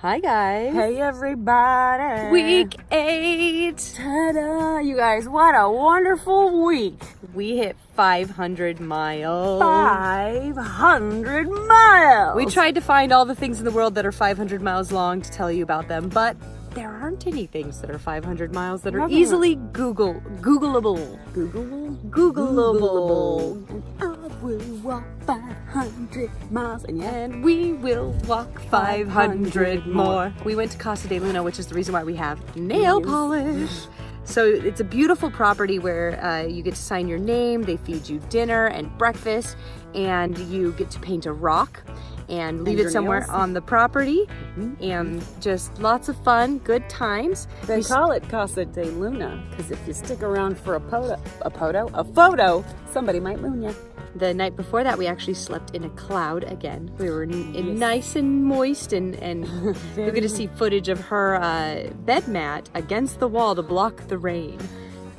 Hi guys. Hey everybody. Week 8. Ta-da! You guys, what a wonderful week. We hit 500 miles. 500 miles. We tried to find all the things in the world that are 500 miles long to tell you about them, but there aren't any things that are 500 miles that are easily Googleable. Googleable. And I will walk 500 miles. And we will walk 500 more. We went to Casa de Luna, which is the reason why we have nail polish. So it's a beautiful property where you get to sign your name, they feed you dinner and breakfast, and you get to paint a rock and leave it somewhere on the property, and just lots of fun, good times. They call it Casa de Luna because if you stick around for a photo, somebody might loon you. The night before that, we actually slept in a cloud again. We were nice and moist, and you're going to see footage of her bed mat against the wall to block the rain.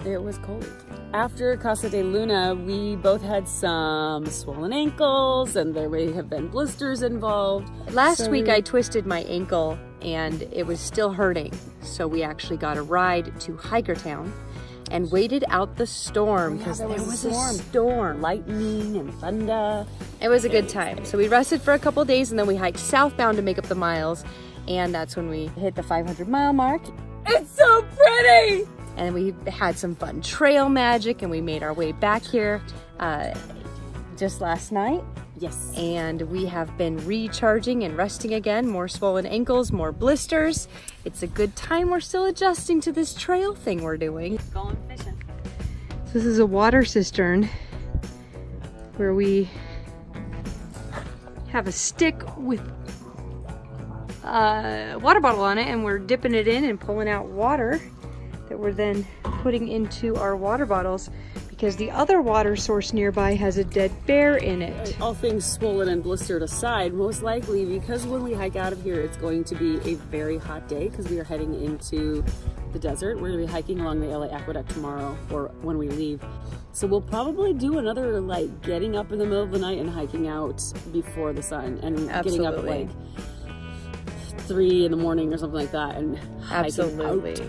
It was cold. After Casa de Luna, we both had some swollen ankles, and there may have been blisters involved. Last week, I twisted my ankle, and it was still hurting. So we actually got a ride to Hikertown and waited out the storm because there was a storm. Lightning and thunder. It was a good time. So we rested for a couple of days, and then we hiked southbound to make up the miles, and that's when we hit the 500-mile mark. It's so pretty! And we had some fun trail magic, and we made our way back here just last night. Yes. And we have been recharging and resting again. More swollen ankles, more blisters. It's a good time. We're still adjusting to this trail thing we're doing. Going fishing. So this is a water cistern where we have a stick with a water bottle on it, and we're dipping it in and pulling out water that we're then putting into our water bottles, because the other water source nearby has a dead bear in it. All things swollen and blistered aside, most likely because when we hike out of here, it's going to be a very hot day because we are heading into the desert. We're going to be hiking along the LA Aqueduct tomorrow, or when we leave. So we'll probably do another getting up in the middle of the night and hiking out before the sun, and getting up at 3 in the morning or something like that, and hiking out.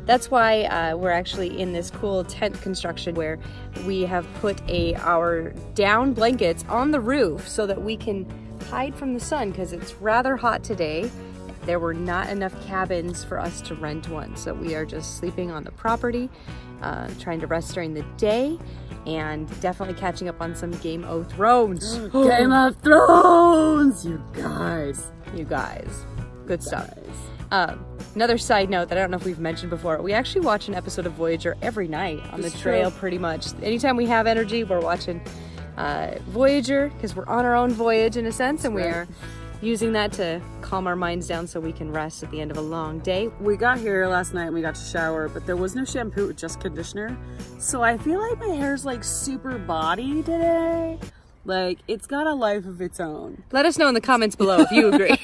That's why we're actually in this cool tent construction where we have put our down blankets on the roof so that we can hide from the sun, because it's rather hot today. There were not enough cabins for us to rent one, so we are just sleeping on the property, trying to rest during the day, and definitely catching up on some Game of Thrones. Game of Thrones! You guys. Good stuff. Another side note that I don't know if we've mentioned before, we actually watch an episode of Voyager every night on the trail, pretty much. Anytime we have energy, we're watching Voyager, because we're on our own voyage in a sense, and we are using that to calm our minds down so we can rest at the end of a long day. We got here last night and we got to shower, but there was no shampoo, just conditioner. So I feel like my hair's super body today. It's got a life of its own. Let us know in the comments below if you agree.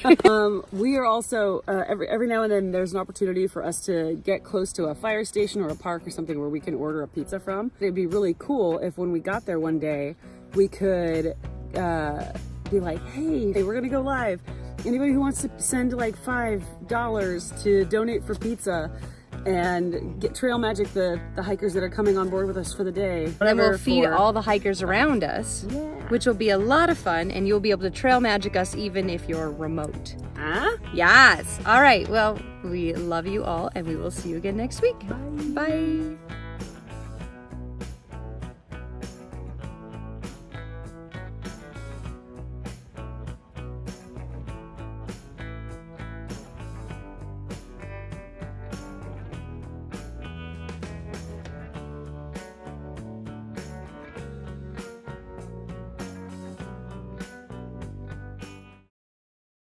We are also, every now and then there's an opportunity for us to get close to a fire station or a park or something where we can order a pizza from. It'd be really cool if when we got there one day, we could be like, hey, we're gonna go live. Anybody who wants to send $5 to donate for pizza, and get trail magic the hikers that are coming on board with us for the day. And we'll feed all the hikers around us, which will be a lot of fun, and you'll be able to trail magic us even if you're remote. Yes. All right. Well, we love you all, and we will see you again next week. Bye. Bye.